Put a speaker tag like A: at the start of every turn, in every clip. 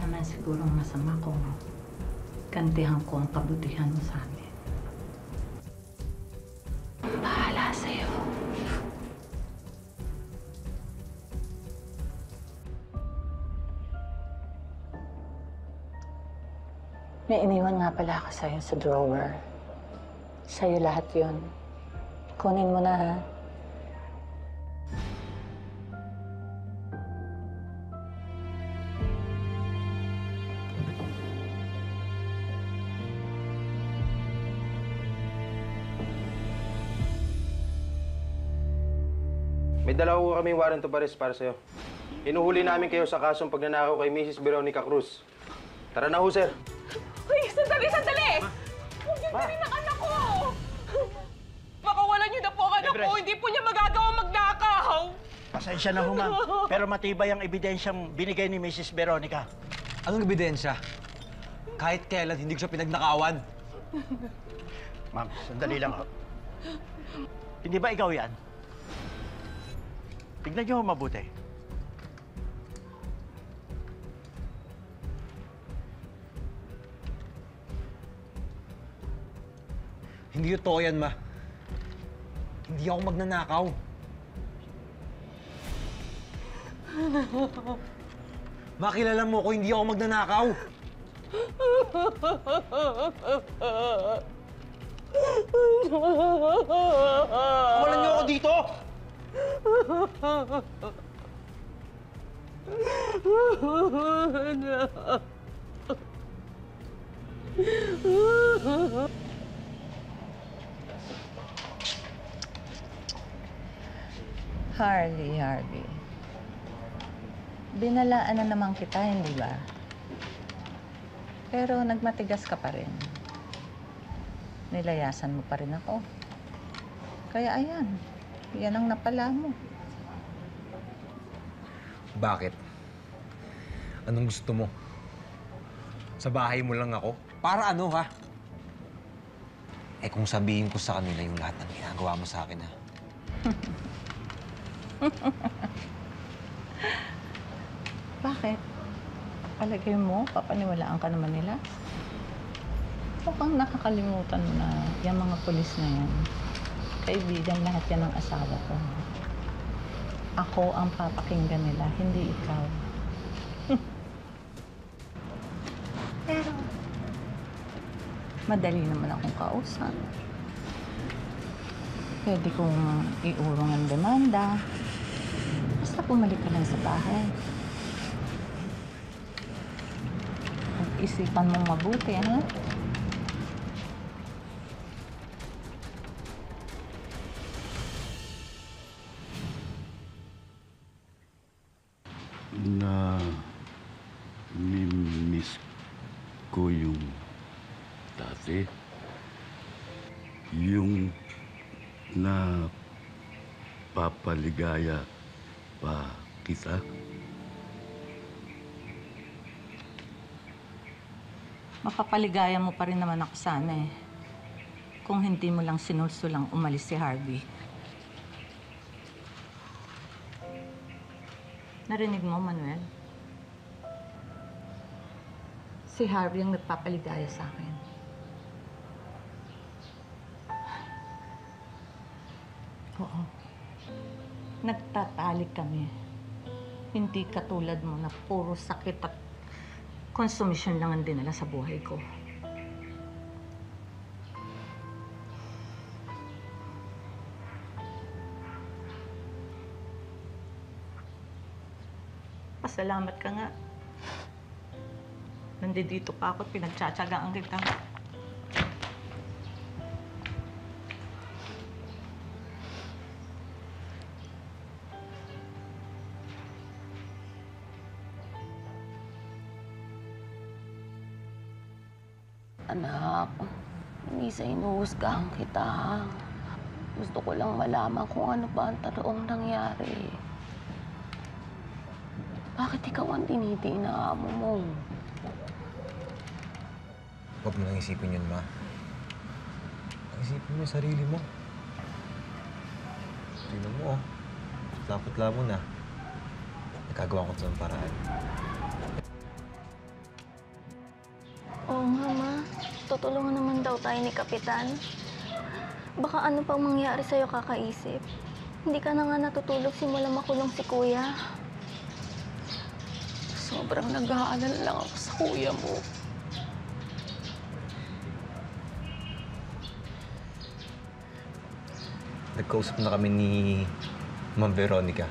A: naman sigurong masama kung gantihan ko ang kabutihan mo sa amin. Bahala sa'yo. May iniwan nga pala ako sa'yo sa drawer. Sa'yo lahat yun. Kunin mo na, ha?
B: May dala ko kaming warrant of arrest para sa'yo. Hinuhuli namin kayo sa kasong pagnanakaw kay Mrs. Veronica Cruz. Tara na ho, sir.
C: Uy, sandali, sandali! Huwag niyo din ang anak ko! Makawalan niyo na po ang anak ko, hindi po niya magagawa magnakaw!
D: Pasensya na ho, ma'am. Pero matibay ang ebidensyang binigay ni Mrs. Veronica.
E: Anong ebidensya? Kahit kailan, hindi ko siya pinagnakawan.
D: Ma'am, sandali lang ho. Hindi ba ikaw yan? Tignan niyo ho mabuti.
E: Hindi totoo yan, ma. Hindi ako magnanakaw. Makilala mo ko, hindi ako magnanakaw.
D: Walan niyo ako dito!
A: Harvey. Binalaan na naman kita, hindi ba? Pero nagmatigas ka pa rin. Nilayasan mo pa rin ako. Kaya ayan, yan ang napala mo.
E: Bakit? Anong gusto mo? Sa bahay mo lang ako? Para ano, ha? Eh kung sabihin ko sa kanila yung lahat ng ginagawa mo sa akin, ha?
A: Bakit? Palagay mo, papaniwalaan ka naman nila? Mukhang nakakalimutan mo na yung mga pulis na yan. Kaibigan lahat yan ng asawa ko. Ako ang papakinggan nila, hindi ikaw. Pero, madali naman akong kausap. Pwede kong iurong ang demanda. Basta pumalik ka lang sa bahay. Isipan mong mabuti, ha?
F: Miss ko yung dati. Yung papaligaya pa kita.
A: Mapapaligaya mo pa rin naman ako sana eh. Kung hindi mo lang sinulsulang umalis si Harvey. Narinig mo, Manuel? Si Harvey ang nagpapaligaya sa akin. Oo. Nagtatalik kami. Hindi katulad mo na puro sakit at konsumisyon lang ang dinala sa buhay ko. Pasalamat ka nga. Nandito pa ako at pinagtsatsagaan kita.
G: Anak, hindi sa inuhusgahan kita. Gusto ko lang malaman kung ano ba ang totoong nangyari. Bakit ikaw ang tinitiin na amo mo?
E: Huwag mo nang isipin yun, ma. Isipin mo yung sarili mo. Tingnan mo, oh. Dapat lang mo na. Nagkagawa ko ito ng paraan.
H: Tutulungan naman daw tayo ni Kapitan. Baka ano pang mangyari sa'yo kakaisip. Hindi ka na nga natutulog simula makulong si Kuya.
G: Sobrang nag-aalala lang ako sa kuya mo.
E: Nagkausap na kami ni Ma'am Veronica.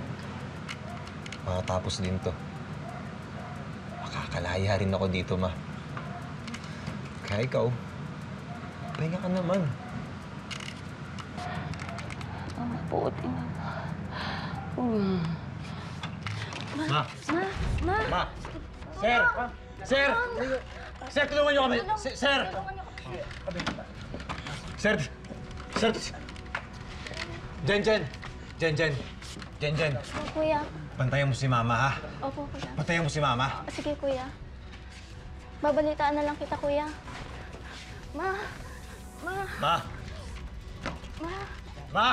E: Makatapos din to. Makakalaya rin ako dito, Ma. Kaya ikaw, pahinga ka naman.
G: Ang mabuti na.
D: Ma! Ma! Sir! Sir! Sir, tulungan niyo kami! Sir! Sir! Sir! Jen!
H: Opo, Kuya.
E: Bantayan mo si Mama, ha?
H: Opo, Kuya.
E: Bantayan mo si Mama.
H: Sige, Kuya. Babalitaan na lang kita, Kuya. Ma!
D: Ma!
H: Ma!
D: Ma!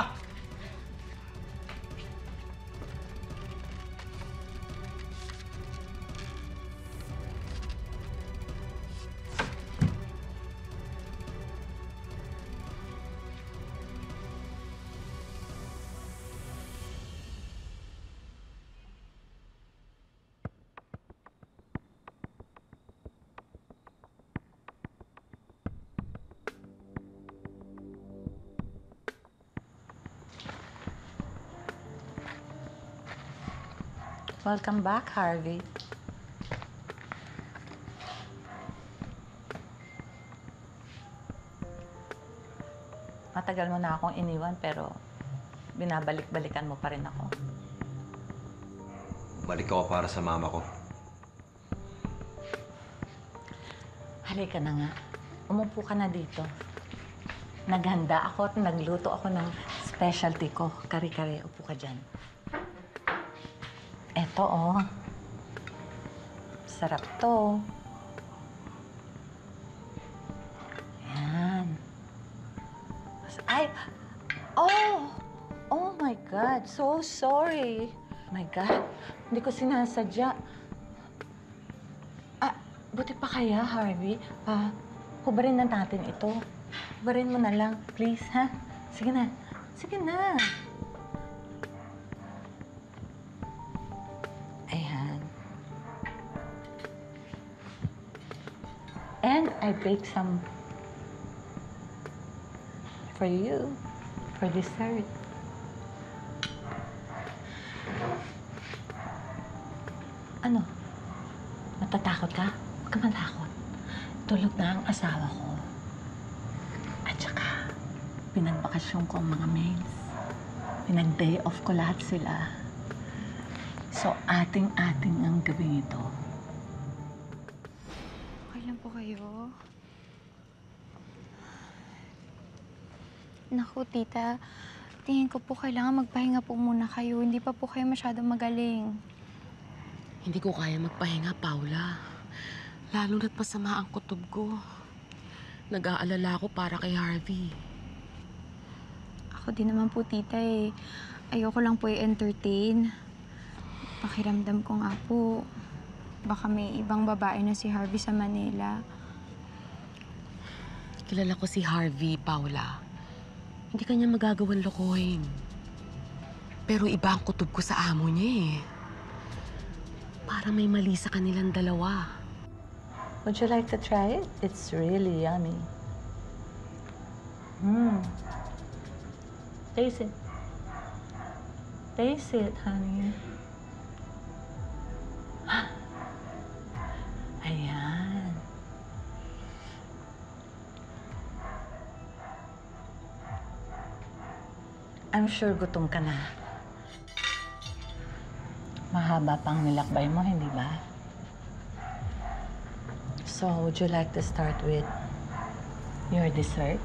A: Welcome back, Harvey. Matagal mo na akong iniwan pero binabalik-balikan mo pa rin ako.
E: Balik ako para sa mama ko.
A: Halika na nga. Umupo ka na dito. Naghanda ako at nagluto ako ng specialty ko. Kare-kare, upo ka dyan. Eto, oh. Sarap to. Yan. Ay! Oh! Oh my God! So sorry! My God! Hindi ko sinasadya. Buti pa kaya, Harvey? Hubarin na natin ito. Hubarin mo na lang, please, ha? Sige na. Sige na. Ayan. And I baked some for you, for dessert. Ano? Natatakot ka? Huwag ka matakot. Tulog na ang asawa ko. At saka, pinagbakasyon ko ang mga maids. Pinag-day off ko lahat sila. So, ating-ating ang gabing ito.
H: Okay lang po kayo. Naku, tita. Tingin ko po kailangan magpahinga po muna kayo. Hindi pa po kayo masyadong magaling.
G: Hindi ko kaya magpahinga, Paula. Lalo na't masama ang kutob ko. Nag-aalala ako para kay Harvey.
H: Ako din naman po, tita eh. Ayoko lang po i-entertain. Pakiramdam ko nga po, baka may ibang babae na si Harvey sa Manila.
G: Kilala ko si Harvey, Paula. Hindi kanya magagawang lokohin. Pero iba ang kutob ko sa amo niya eh. Para may mali sa kanilang dalawa.
A: Would you like to try it? It's really yummy. Taste it. Taste it, honey. Ayan. I'm sure gutom ka na. Mahaba pang nilakbay mo, hindi ba? So, would you like to start with your dessert?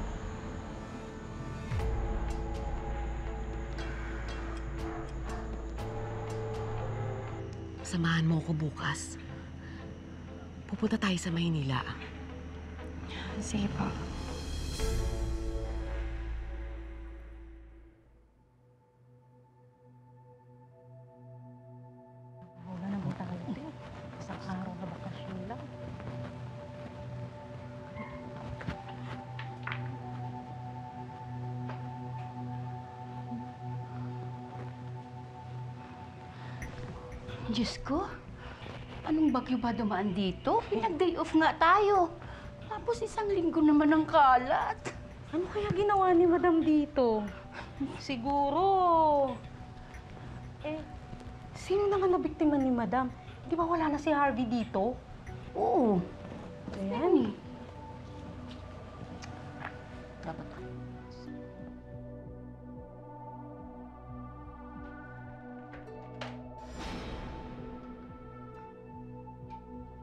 G: Samahan mo ako bukas. Pupunta tayo sa Maynila.
H: Sige po.
A: Wala na mo tayo. Isang araw na bakasyon lang.
I: Diyos ko, anong bagyo ba dumaan dito? Nag-day off nga tayo. Tapos 1 linggo naman ang kalat.
C: Ano kaya ginawa ni Madam dito? Siguro... sino naman nabiktima ni Madam? Di ba wala na si Harvey dito?
I: Oo.
C: Ayan.
A: Dapat.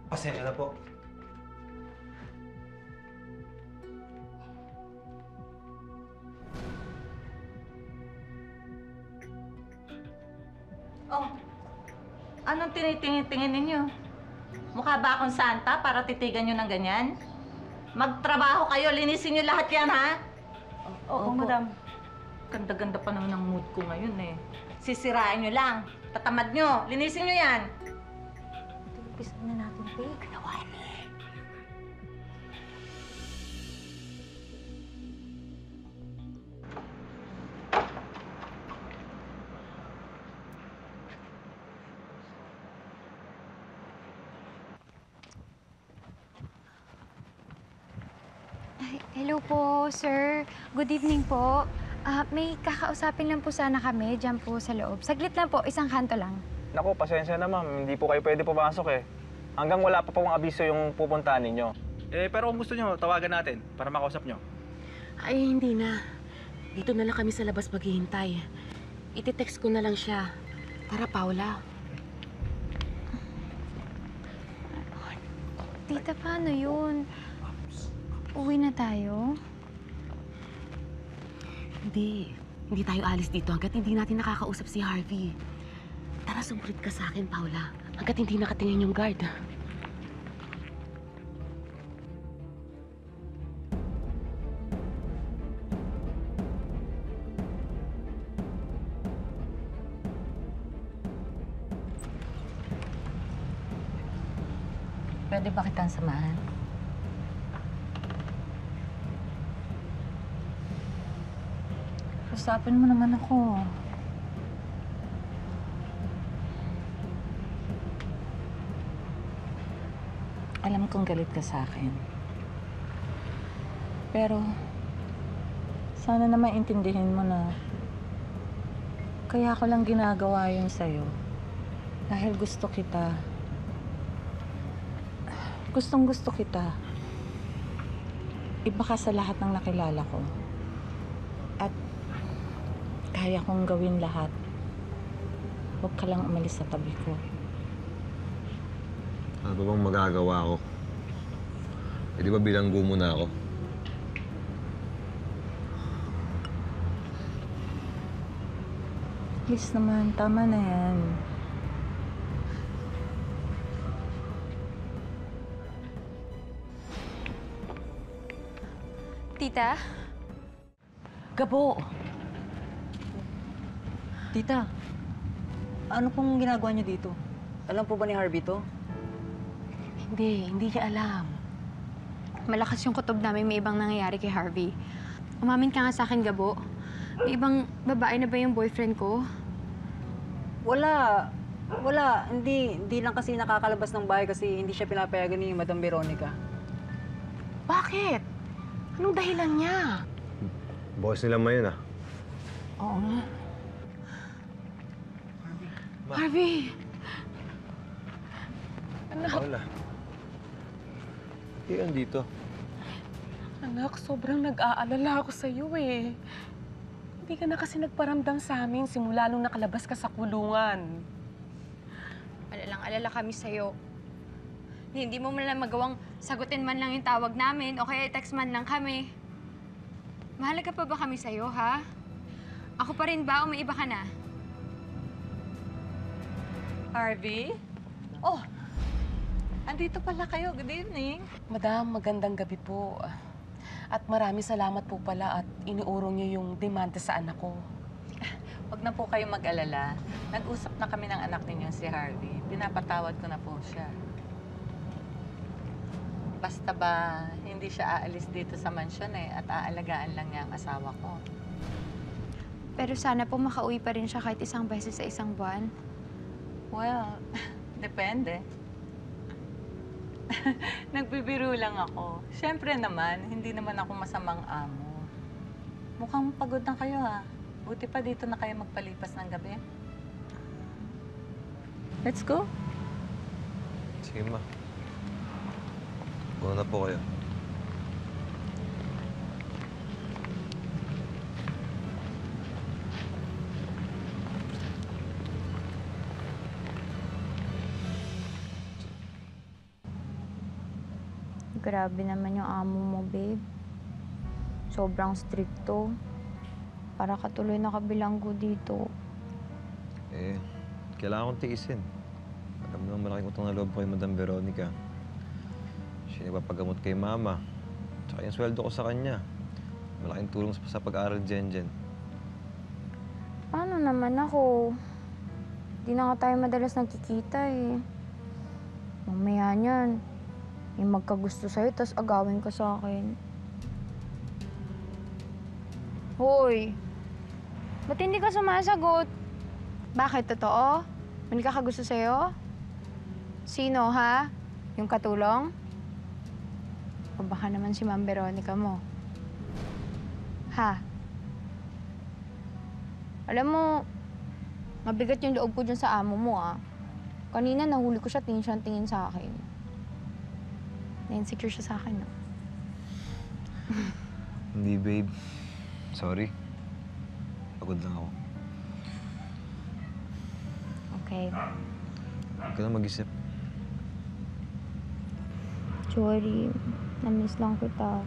E: Pasensya na po.
A: Oh, anong tinitingin-tingin ninyo? Mukha ba akong santa para titigan nyo ng ganyan? Magtrabaho kayo, linisin nyo lahat yan, ha?
C: Oo, Madam.
A: Ganda-ganda pa naman ang mood ko ngayon, eh. Sisirain nyo lang. Tatamad nyo. Linisin nyo yan.
C: Umpisan na natin, Peg.
I: Ginawa niya.
H: Ay, hello po, sir. Good evening po. May kakausapin lang po sana kami dyan po sa loob. Saglit lang po, isang kanto lang.
J: Naku, pasensya na ma'am. Hindi po kayo pwede pumasok eh. Hanggang wala pa pong abiso yung pupuntahan ninyo. Pero kung gusto nyo, tawagan natin para makausap nyo.
G: Ay, hindi na. Dito na lang kami sa labas maghihintay. Iti-text ko na lang siya. Tara, Paula.
H: Tita, paano yun? Uwi na tayo?
G: Hindi. Hindi tayo alis dito hanggat hindi natin nakakausap si Harvey. Tara, sumulit ka sa akin, Paula. Hanggat hindi nakatingin yung guard.
A: Pwede ba kitang samahan? Usapin mo naman ako. Alam kong galit ka sa akin. Pero, sana naman intindihin mo na kaya ko lang ginagawa yun sa'yo. Dahil gusto kita. Gustong-gusto kita. Iba ka sa lahat ng nakilala ko. At kaya kong gawin lahat. Huwag ka lang umalis sa tabi ko.
E: Ano ba bang magagawa ko? Eh, di ba bilanggo mo na ako?
A: Please naman, tama na yan.
H: Tita?
G: Gabo!
K: Tita, ano pong ginagawa niyo dito? Alam po ba ni Harvey to?
G: Hindi niya alam.
H: Malakas yung kutob namin, may ibang nangyayari kay Harvey. Umamin ka nga sa akin, Gabo. May ibang babae na ba yung boyfriend ko?
K: Wala. Wala. Hindi lang kasi nakakalabas ng bahay kasi hindi siya pinapayagan ni Madam Veronica.
G: Bakit? Anong dahilan niya?
E: Boss nila mayon, ah.
G: Oo nga. Harvey! Anak,
E: Paula. Iyan dito.
G: anak, sobrang nag-aalala ako sa'yo eh. Hindi ka na kasi nagparamdam sa amin simula nung nakalabas ka sa kulungan.
H: Alalang-alala kami sa'yo. Hindi mo man lang magawang sagutin man lang yung tawag namin o kaya i-text man lang kami. Mahalaga pa ba kami sa'yo, ha? Ako pa rin ba o may iba ka na?
A: Harvey? Oh, andito pala kayo. Good evening.
G: Madam, magandang gabi po. At maraming salamat po pala at iniurong niyo yung demanda sa anak ko.
A: Huwag na po kayong mag-alala. Nag-usap na kami ng anak ninyo si Harvey. Pinapatawad ko na po siya. Basta ba, hindi siya aalis dito sa mansyon at aalagaan lang niya ang asawa ko.
H: Pero sana po makauwi pa rin siya kahit isang beses sa isang buwan.
A: Well, depende. Nagbibiro lang ako. Siyempre naman, hindi naman ako masamang amo. Mukhang pagod na kayo ha. Buti pa dito na kayo magpalipas ng gabi. Let's go.
E: Sige, ma. Una na po kayo.
H: Grabe naman yung amo mo, babe. Sobrang stricto. Para katuloy na kabilanggo dito.
E: Eh, kailangan kong tiisin. Alam mo naman malaking utang na loob ko kay Madam Veronica. Siya nagpapagamot kay Mama. Tsaka yung sweldo ko sa kanya. Malaking tulong sa pag-aaral ni Jenjen.
H: Paano naman ako? Di na nga tayo madalas nagkikita eh. Mamaya niyan, yung magkagusto sa'yo, tas agawin ka sa akin. Hoy! Ba't hindi ka sumasagot? Bakit? Totoo? May kakagusto sa'yo? Sino, ha? Yung katulong? O baka naman si Ma'am Veronica mo? Ha? Alam mo, mabigat yung loob ko dyan sa amo mo, ah. Kanina nahuli ko siya, tingin siyang tingin sa akin. Na-insecure siya sa akin, no?
E: Hindi, babe. Sorry. Pagod lang ako.
H: Okay.
E: Huwag ka na mag-isip.
H: Sorry. Na-miss lang kita.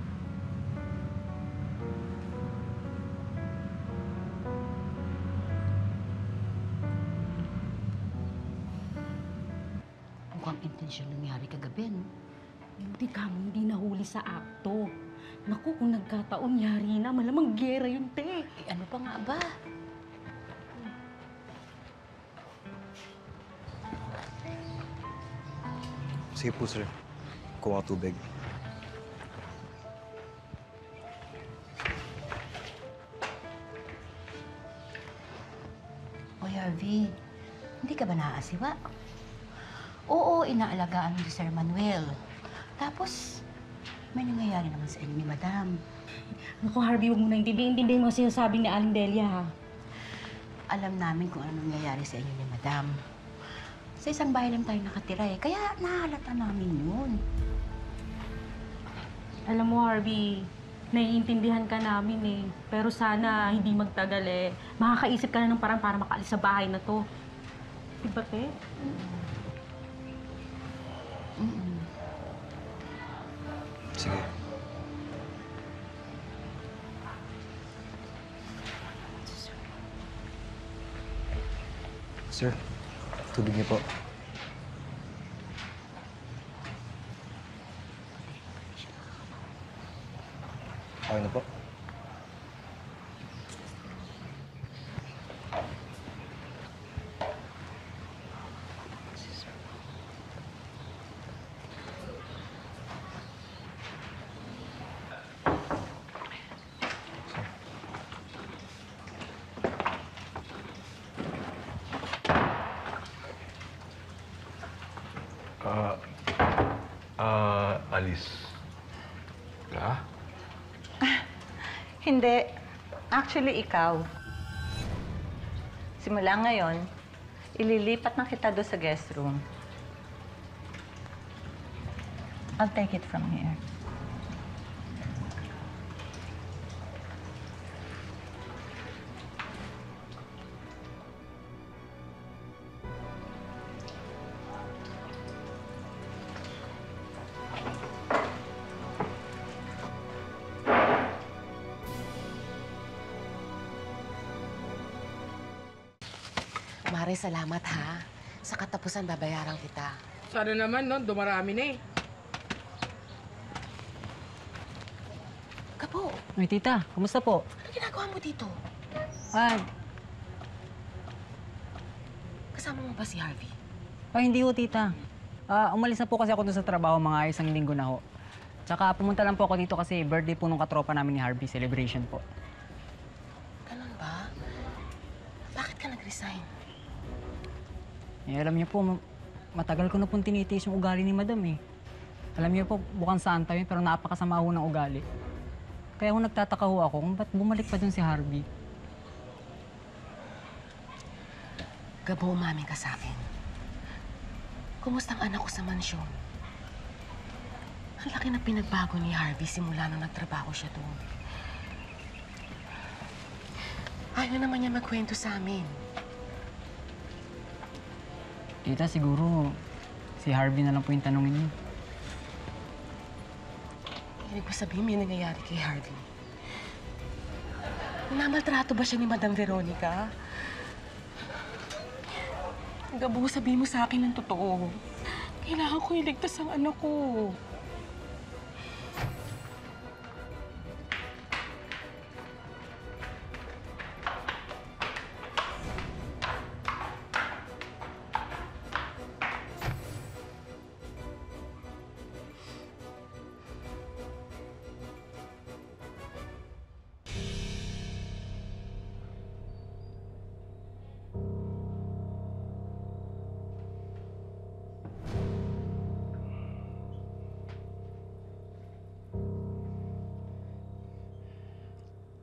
I: Mukhang intensyon nangyari kagabi, no?
C: Buti ka mo hindi nahuli sa akto. Naku, kung nagkataon, yari na. Malamang gera yun, te.
I: Eh, ano pa nga ba?
E: Sige po, sir. Kuha ka tubig.
I: Hoy, Harvey, hindi ka ba naaasiwa? Oo, inaalagaan mo si Sir Manuel. Tapos, may nangyayari naman sa inyo ni Madam.
C: Naku, Harvey, huwag mo na intindihin mo ang sinasabi ni Aling Delia, ha?
I: Alam namin kung ano nangyayari sa inyo ni Madam. Sa isang bahay lang tayo nakatira eh, kaya nahalata namin yun.
C: Alam mo, Harvey, naiintindihan ka namin eh. Pero sana hindi magtagal eh. Makakaisip ka na ng parang para makaalis sa bahay na to. Diba, te?
E: Sige. Sir, tubig niyo po. Okay na po.
F: Alice. Ka?
A: Hindi. Actually, ikaw. Simula ngayon, ililipat na kita doon sa guest room. I'll take it from here.
G: Mare, salamat ha. Sa katapusan, babayaran kita.
L: Sana naman, no? Dumarami na eh.
G: Kapo,
K: Ay, tita, kumusta po?
G: ano ginagawa mo dito? Kasama mo ba si Harvey?
K: Ay, hindi ho, tita. Umalis na po kasi ako doon sa trabaho mga isang linggo na ho. Tsaka pumunta lang po ako dito kasi birthday po nung katropa namin ni Harvey, celebration po.
G: Ganun ba? Bakit ka nag-resign?
K: Eh, alam niyo po, matagal ko na pong tinitiis yung ugali ni Madam eh. Alam niyo po, bukang santa yun, pero napakasama ho ng ugali. Kaya ho nagtataka ho ako kung ba't bumalik pa dun si Harvey.
G: Gabo, umamin ka sa akin. Kumusta ang anak ko sa mansyon? Ang laki na pinagbago ni Harvey simula nung nagtrabaho siya doon. Ayaw naman niya magkwento sa amin.
K: Tita, siguro si Harvey na lang po yung tanongin niyo.
G: Ibig ko sabihin may nangyayari kay Harvey. Namaltrato ba siya ni Madam Veronica? Gabo, sabihin mo sa akin ng totoo. Kailangan ko iligtas ang anak ko.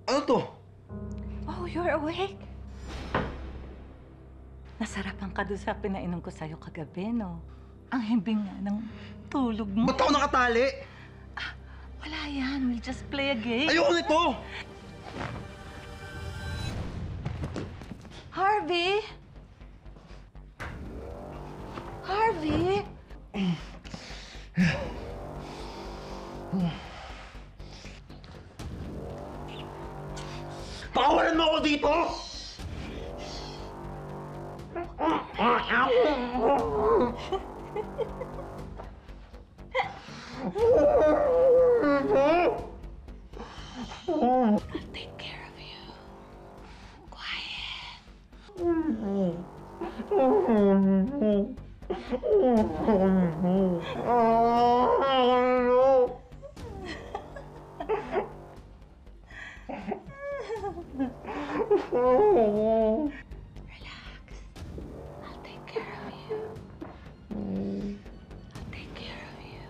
B: Ano to?
A: Oh, you're awake? Nasarapan ka doon sa pinainom ko sa'yo kagabi, no? Ang himbing nga ng tulog mo.
B: Ba't ako nakatali?
A: Wala yan. We'll just play a game.
B: Ayoko nito!
A: Harvey? Harvey?
D: Pakawalan mo ako dito!
G: I'll take care of you. Quiet. Relax. I'll take care of you. I'll take care of you.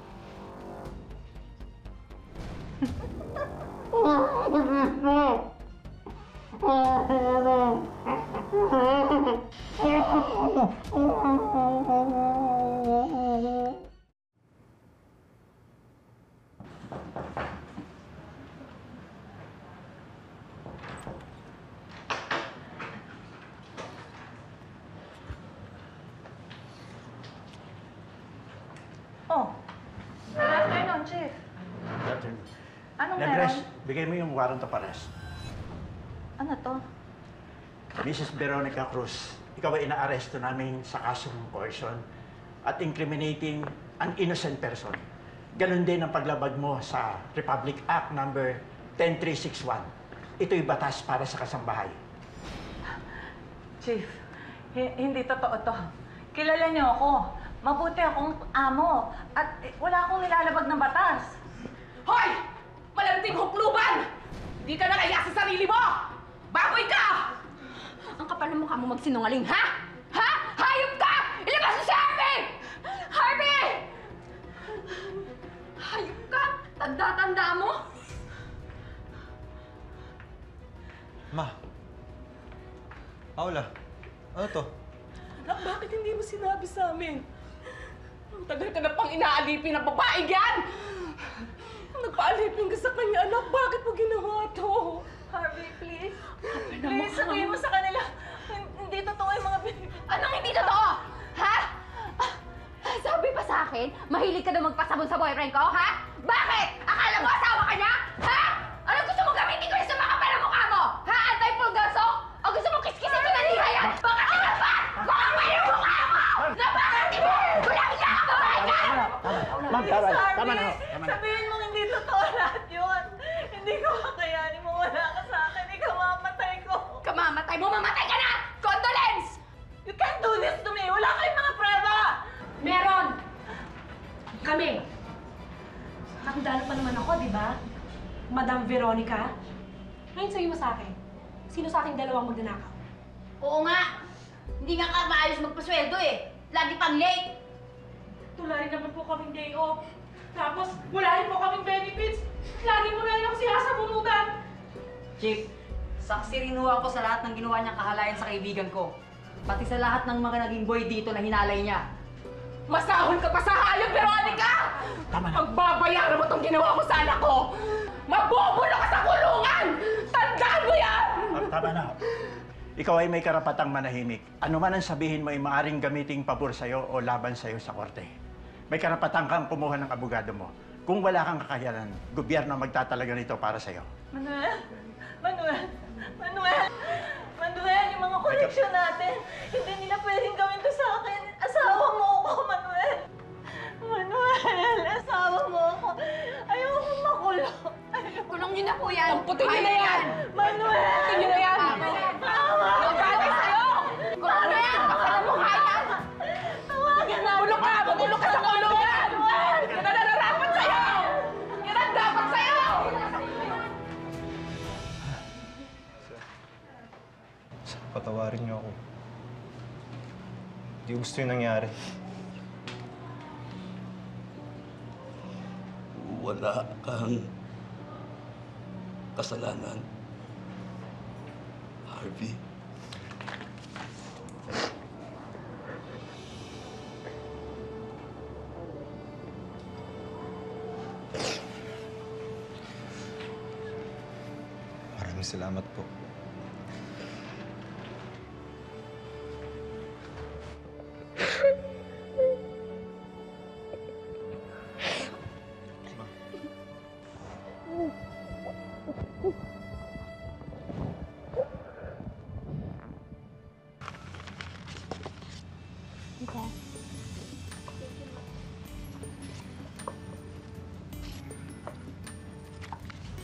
A: Oh. Good afternoon, Chief. Anong
D: Negres,
A: meron?
D: bigay mo yung warrant of arrest.
A: Ano to?
D: Mrs. Veronica Cruz, ikaw ay inaaresto namin sa kasong coercion at incriminating an innocent person. Ganon din ang paglabag mo sa Republic Act number 10361. Ito'y batas para sa kasambahay.
A: Chief, hindi totoo to. Kilala niyo ako. Mabuti akong amo. At wala akong nilalabag ng batas.
G: Hoy! Malanting hukluban! Di ka nakaya sa sarili mo! Baboy ka! Ang kapal ng mukha mo magsinungaling, ha? Ha? Hayop ka! Ilabas mo si Harvey! Harvey! Hayop ka! Tanda-tanda mo?
E: Ma. Paula, ano to?
G: Anak, bakit hindi mo sinabi sa amin? Ang tagal ka na pang inaalipin ng babae yan! Nagpaalipin ka sa kanya, anak. Bakit mo ginawa to?
A: Harvey, please.
G: Please,
A: Please, sabihin mo sa kanila. Hindi totoo yung mga
M: Anong hindi totoo? Ha? Sabi pa sa akin, mahilig ka daw magpasabon sa boyfriend ko, ha? Bakit? Akala mo asawa ka niya? Ha? Ano gusto mo gamitin ko yung sa mga palamukha mo? Ha? Anti-pulgasok? O gusto mo kiskisin ko na lihayan? Baka ka ba? Baka yung mukha mo! Na bakit? Walang iya ka, babae ka!
D: Ma'am, tama na ho.
A: Sabihin mo hindi totoo lahat yun. Hindi ko kakayanin mo wala ka sa akin. Ikaw mamatay ko.
M: Kamamatay mo, mamatay ka na! Condolence!
A: You can't do this to me. Wala kayong mga prueba.
C: Meron! Kami. Nakandalo pa naman ako, di ba? Madam Veronica. Ngayon sabihin mo sa akin, sino sa ating dalawang magnanakaw?
M: Oo nga!
I: Hindi nga ka maayos magpasweldo eh. Lagi pang late.
C: Wala rin naman po kaming day off. Tapos, wala rin po kaming benefits. Lagi mo na lang siya sa bunutan.
K: Chief, saksi rin ho ako sa lahat ng ginawa niyang kahalayan sa kaibigan ko. Pati sa lahat ng mga naging boy dito na hinalay niya.
M: Masahol ka pa sa hayop, Veronica!
D: Tama na.
M: Pagbabayaran mo tong ginawa mo sa anak ko! Mabubulo ka sa kulungan! Tandaan mo yan!
D: Tama na. Ikaw ay may karapatang manahimik. Ano man ang sabihin mo ay maaaring gamiting pabor sa'yo o laban sa'yo sa korte. May karapatan kang kumuha ng abogado mo. Kung wala kang kakayanan, gobyerno ang magtatalaga nito para sa'yo.
C: Manuel! Yung mga koleksyon natin, hindi nila pwedeng gawin to sa akin. Asawa mo ako, Manuel! Asawa mo ako. Ayoko makulong.
M: Kulong niyo na po yan!
C: Putin niyo na yan! Manuel!
M: Putin niyo na yan!
C: Tawa!
M: Nagkagay sa'yo! Kulong na yan! Baka na mukha yan!
C: Tawagan na!
M: Bulok ka! Bulok ka sa kulungan! Yan ang nararapat sa'yo! Yan ang dapat sa'yo!
B: Patawarin niyo ako. Hindi ko gusto yung nangyari.
N: Wala kang kasalanan, Harvey.
E: Maraming salamat po.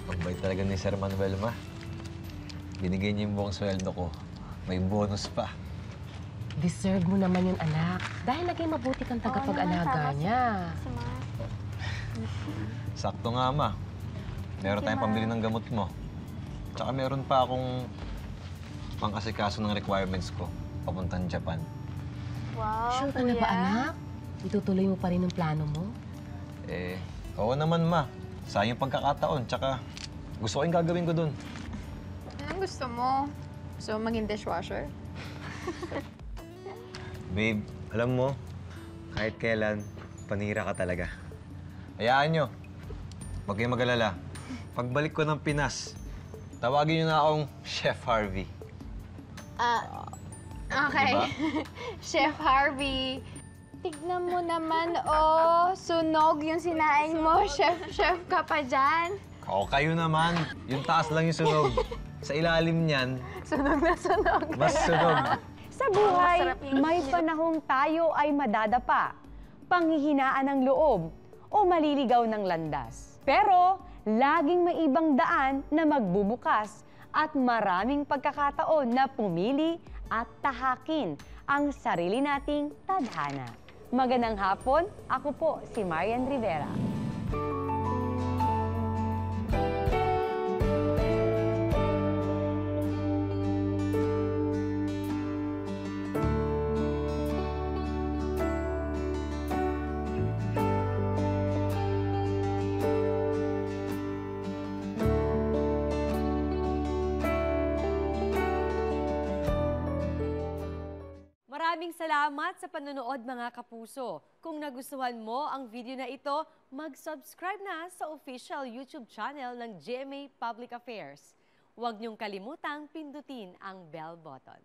E: Mabait talaga ni Sir Manuel, ma. Binigay niya yung buong sweldo ko. May bonus pa.
G: Deserve mo naman yun, anak. Dahil naging mabuti kang tagapag-alaga niya.
E: Sakto nga, ma. Meron tayong pambili ng gamot mo. Tsaka meron pa akong pangkasikaso ng requirements ko papuntang Japan.
G: Wow, sure ka na ba, anak? Itutuloy mo pa rin ang plano mo?
E: Oo naman, ma. Sayang yung pagkakataon. Tsaka gusto ko yung gagawin ko dun.
H: Anong gusto mo? Gusto mo maging dishwasher?
E: Babe, alam mo, kahit kailan, panira ka talaga. Hayaan nyo. Huwag kayong mag-alala. Pagbalik ko ng Pinas, tawagin nyo na akong Chef Harvey.
H: Okay.
E: Diba?
H: Chef Harvey, tignan mo naman, sunog yung sinaing mo. Chef ka pa dyan.
E: O, kayo naman. Yung taas lang yung sunog. Sa ilalim niyan,
H: Sunog na sunog.
E: mas sunog.
O: Sa buhay, may panahong tayo ay madadapa, panghihinaan ng loob, o maliligaw ng landas. Pero, laging may ibang daan na magbubukas at maraming pagkakataon na pumili at tahakin ang sarili nating tadhana. Magandang hapon, ako po si Marian Rivera.
P: Maraming salamat sa panonood mga kapuso. Kung nagustuhan mo ang video na ito, mag-subscribe na sa official YouTube channel ng GMA Public Affairs. Huwag niyong kalimutang pindutin ang bell button.